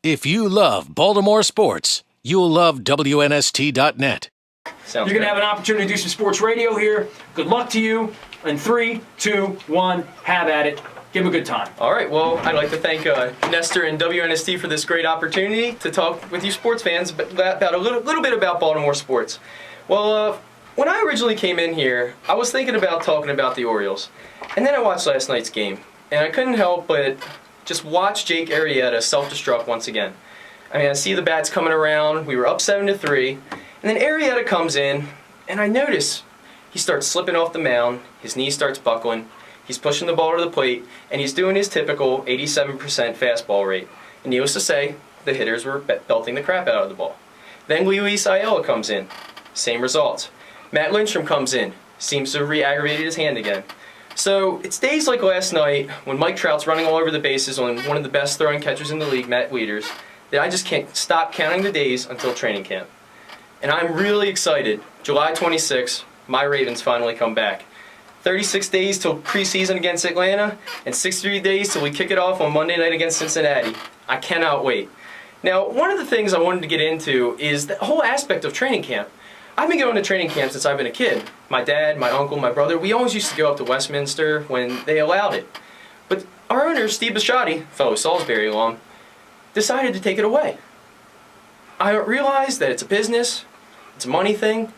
If you love Baltimore sports, you'll love WNST.net. You're going to have an opportunity to do some sports radio here. Good luck to you. In 3, 2, 1, have at it. Give them a good time. All right. Well, I'd like to thank Nestor and WNST for this great opportunity to talk with you sports fans about a little bit about Baltimore sports. Well, when I originally came in here, I was thinking about talking about the Orioles. And then I watched last night's game, and I couldn't help but just watch Jake Arrieta self-destruct once again. I mean, I see the bats coming around. We were up 7-3, and then Arrieta comes in, and I notice he starts slipping off the mound. His knee starts buckling. He's pushing the ball to the plate, and he's doing his typical 87% fastball rate. And needless to say, the hitters were belting the crap out of the ball. Then Luis Ayala comes in. Same results. Matt Lindstrom comes in. Seems to have re-aggravated his hand again. So it's days like last night when Mike Trout's running all over the bases on one of the best throwing catchers in the league, Matt Wieters, that I just can't stop counting the days until training camp. And I'm really excited. July 26th, my Ravens finally come back. 36 days till preseason against Atlanta, and 63 days till we kick it off on Monday night against Cincinnati. I cannot wait. Now, one of the things I wanted to get into is the whole aspect of training camp. I've been going to training camp since I've been a kid. My dad, my uncle, my brother, we always used to go up to Westminster when they allowed it. But our owner, Steve Bisciotti, fellow Salisbury alum, decided to take it away. I realize that it's a business, it's a money thing,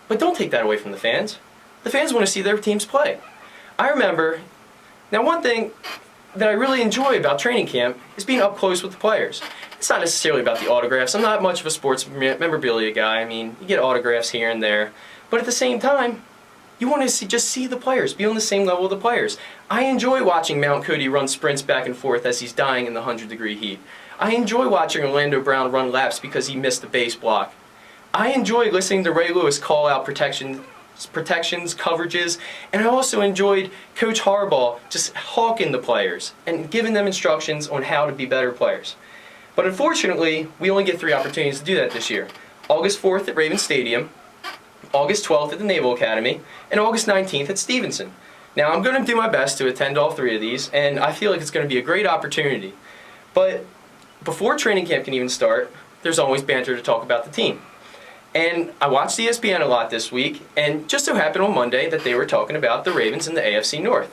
but don't take that away from the fans. The fans want to see their teams play. I remember, now one thing that I really enjoy about training camp is being up close with the players. It's not necessarily about the autographs. I'm not much of a sports memorabilia guy. I mean, you get autographs here and there. But at the same time, you want to just see the players, be on the same level of the players. I enjoy watching Mount Cody run sprints back and forth as he's dying in the 100-degree heat. I enjoy watching Orlando Brown run laps because he missed the base block. I enjoy listening to Ray Lewis call out protections, coverages, and I also enjoyed Coach Harbaugh just hawking the players and giving them instructions on how to be better players. But unfortunately, we only get 3 opportunities to do that this year. August 4th at Ravens Stadium, August 12th at the Naval Academy, and August 19th at Stevenson. Now, I'm going to do my best to attend all 3 of these, and I feel like it's going to be a great opportunity. But before training camp can even start, there's always banter to talk about the team. And I watched ESPN a lot this week, and just so happened on Monday that they were talking about the Ravens in the AFC North.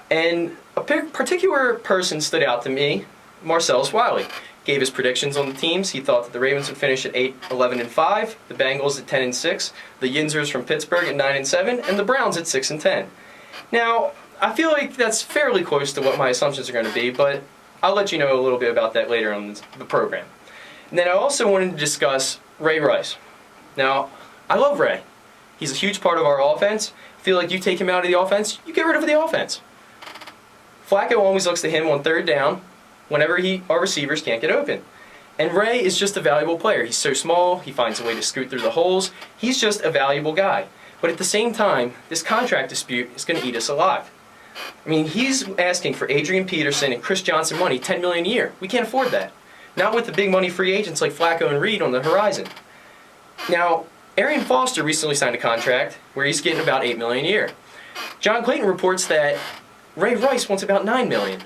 And a particular person stood out to me, Marcellus Wiley. Gave his predictions on the teams. He thought that the Ravens would finish at 8-11-5, the Bengals at 10-6, the Yinzers from Pittsburgh at 9-7, and the Browns at 6-10. Now, I feel like that's fairly close to what my assumptions are going to be, but I'll let you know a little bit about that later on the program. And then I also wanted to discuss Ray Rice. Now, I love Ray. He's a huge part of our offense. I feel like you take him out of the offense, you get rid of the offense. Flacco always looks to him on 3rd down whenever our receivers can't get open. And Ray is just a valuable player. He's so small, he finds a way to scoot through the holes. He's just a valuable guy. But at the same time, this contract dispute is going to eat us alive. I mean, he's asking for Adrian Peterson and Chris Johnson money, $10 million a year. We can't afford that. Not with the big money free agents like Flacco and Reed on the horizon. Now, Arian Foster recently signed a contract where he's getting about $8 million a year. John Clayton reports that Ray Rice wants about $9 million.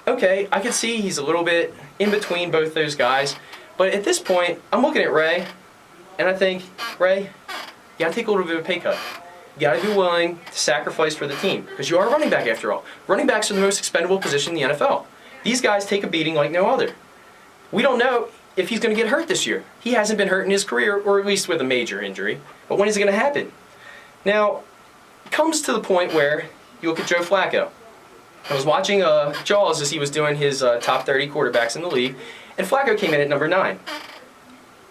Okay, I can see he's a little bit in between both those guys, but at this point, I'm looking at Ray, and I think, Ray, you gotta take a little bit of a pay cut. You gotta be willing to sacrifice for the team, because you are a running back after all. Running backs are the most expendable position in the NFL. These guys take a beating like no other. We don't know if he's going to get hurt this year. He hasn't been hurt in his career, or at least with a major injury. But when is it going to happen? Now, it comes to the point where you look at Joe Flacco. I was watching Jaws as he was doing his top 30 quarterbacks in the league, and Flacco came in at number 9.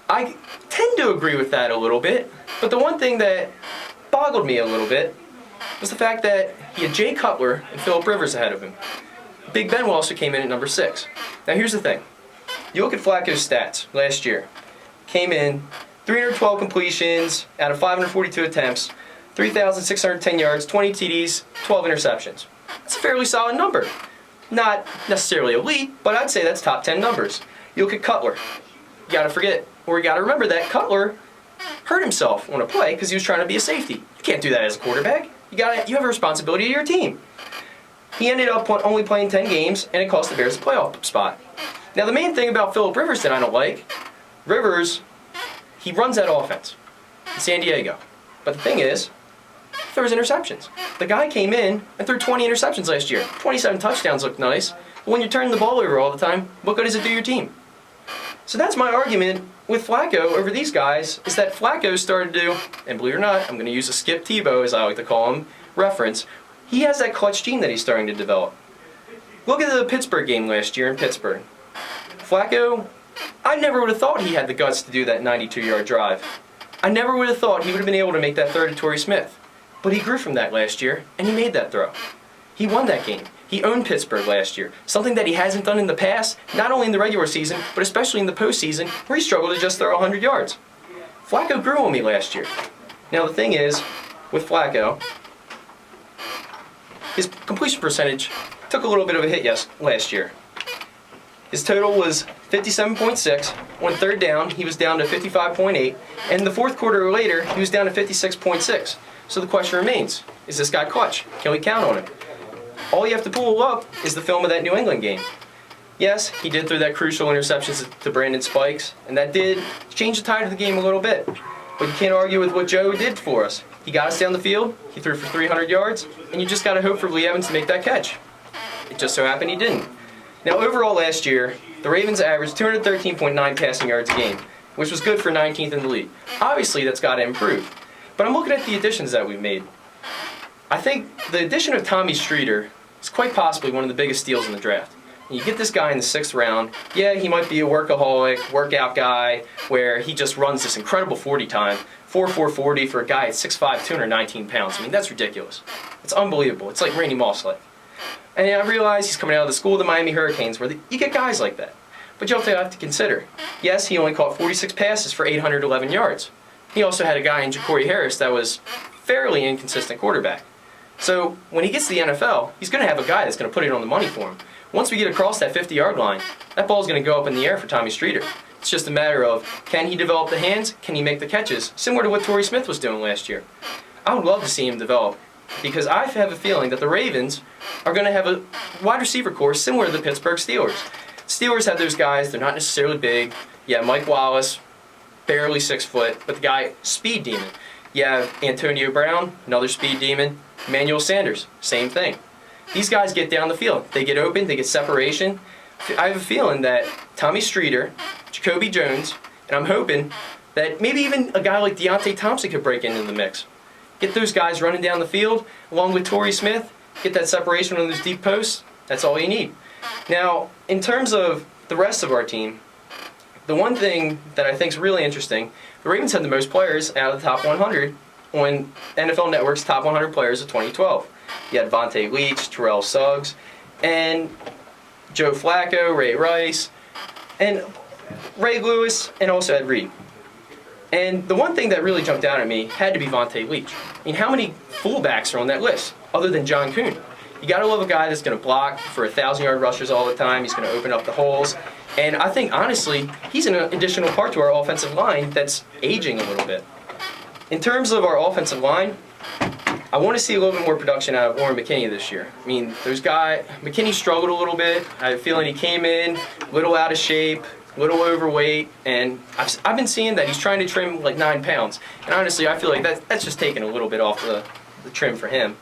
I tend to agree with that a little bit, but the one thing that boggled me a little bit was the fact that he had Jay Cutler and Phillip Rivers ahead of him. Big Ben also came in at number 6. Now here's the thing. You look at Flacco's stats last year. Came in 312 completions out of 542 attempts, 3,610 yards, 20 TDs, 12 interceptions. That's a fairly solid number. Not necessarily elite, but I'd say that's top 10 numbers. You look at Cutler. You gotta forget, or you gotta remember that Cutler hurt himself on a play because he was trying to be a safety. You can't do that as a quarterback. You have a responsibility to your team. He ended up only playing 10 games, and it cost the Bears a playoff spot. Now, the main thing about Phillip Rivers that I don't like, Rivers, he runs that offense in San Diego. But the thing is, he throws interceptions. The guy came in and threw 20 interceptions last year. 27 touchdowns look nice. But when you're turning the ball over all the time, what good does it do your team? So that's my argument with Flacco over these guys, is that Flacco started to, and believe it or not, I'm going to use a Skip Tebow, as I like to call him, reference. He has that clutch gene that he's starting to develop. Look at the Pittsburgh game last year in Pittsburgh. Flacco, I never would have thought he had the guts to do that 92-yard drive. I never would have thought he would have been able to make that throw to Torrey Smith. But he grew from that last year, and he made that throw. He won that game. He owned Pittsburgh last year, something that he hasn't done in the past, not only in the regular season, but especially in the postseason, where he struggled to just throw 100 yards. Flacco grew on me last year. Now the thing is, with Flacco, his completion percentage took a little bit of a hit last year. His total was 57.6. On third down, he was down to 55.8. And in the fourth quarter or later, he was down to 56.6. So the question remains, is this guy clutch? Can we count on him? All you have to pull up is the film of that New England game. Yes, he did throw that crucial interception to Brandon Spikes, and that did change the tide of the game a little bit. But you can't argue with what Joe did for us. He got us down the field, he threw for 300 yards, and you just got to hope for Lee Evans to make that catch. It just so happened he didn't. Now, overall last year, the Ravens averaged 213.9 passing yards a game, which was good for 19th in the league. Obviously, that's got to improve. But I'm looking at the additions that we've made. I think the addition of Tommy Streeter is quite possibly one of the biggest steals in the draft. And you get this guy in the 6th round, yeah, he might be a workaholic, workout guy, where he just runs this incredible 40 time, 4.40 for a guy at 6'5", 219 pounds. I mean, that's ridiculous. It's unbelievable. It's like Randy Moss-like. And I realize he's coming out of the school of the Miami Hurricanes, where you get guys like that. But you have to consider, yes, he only caught 46 passes for 811 yards. He also had a guy in Ja'Cory Harris that was fairly inconsistent quarterback. So when he gets to the NFL, he's going to have a guy that's going to put it on the money for him. Once we get across that 50-yard line, that ball's going to go up in the air for Tommy Streeter. It's just a matter of, can he develop the hands? Can he make the catches? Similar to what Torrey Smith was doing last year. I would love to see him develop, because I have a feeling that the Ravens are going to have a wide receiver corps similar to the Pittsburgh Steelers. Steelers have those guys, they're not necessarily big. Yeah, Mike Wallace, barely 6 foot, but the guy, speed demon. You have Antonio Brown, another speed demon. Emmanuel Sanders, same thing. These guys get down the field. They get open, they get separation. I have a feeling that Tommy Streeter, Jacoby Jones, and I'm hoping that maybe even a guy like Deontay Thompson could break into the mix. Get those guys running down the field, along with Torrey Smith, get that separation on those deep posts. That's all you need. Now, in terms of the rest of our team, the one thing that I think is really interesting, the Ravens had the most players out of the top 100 on NFL Network's top 100 players of 2012. You had Vontae Leach, Terrell Suggs, and Joe Flacco, Ray Rice, and Ray Lewis, and also Ed Reed. And the one thing that really jumped out at me had to be Vontae Leach. I mean, how many fullbacks are on that list other than John Kuhn? You got to love a guy that's going to block for 1,000-yard rushers all the time. He's going to open up the holes. And I think, honestly, he's an additional part to our offensive line that's aging a little bit. In terms of our offensive line, I want to see a little bit more production out of Warren McKinney this year. I mean, McKinney struggled a little bit. I have a feeling he came in a little out of shape, a little overweight, and I've been seeing that he's trying to trim like 9 pounds. And honestly, I feel like that's just taking a little bit off the trim for him.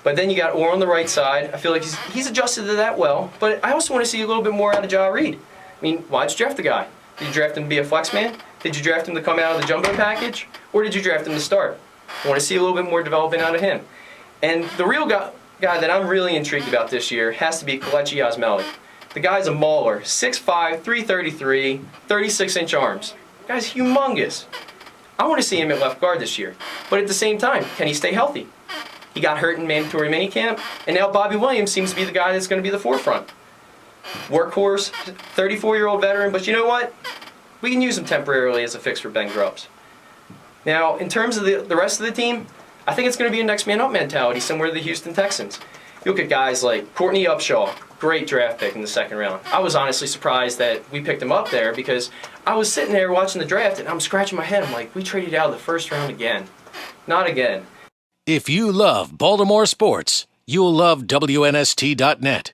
But then you got Orr on the right side. I feel like he's adjusted to that well, but I also want to see a little bit more out of Ja Reed. I mean, why'd you draft the guy? Did you draft him to be a flex man? Did you draft him to come out of the jumbo package? Or did you draft him to start? I want to see a little bit more development out of him. And the real guy that I'm really intrigued about this year has to be Kelechi Osemele. The guy's a mauler, 6'5", 333, 36-inch arms. The guy's humongous. I want to see him at left guard this year. But at the same time, can he stay healthy? He got hurt in mandatory minicamp, and now Bobby Williams seems to be the guy that's going to be the forefront. Workhorse, 34-year-old veteran, but you know what? We can use him temporarily as a fix for Ben Grubbs. Now, in terms of the rest of the team, I think it's going to be a next man up mentality, similar to the Houston Texans. You look at guys like Courtney Upshaw, great draft pick in the 2nd round. I was honestly surprised that we picked him up there because I was sitting there watching the draft and I'm scratching my head. I'm like, we traded out of the 1st round again. Not again. If you love Baltimore sports, you'll love WNST.net.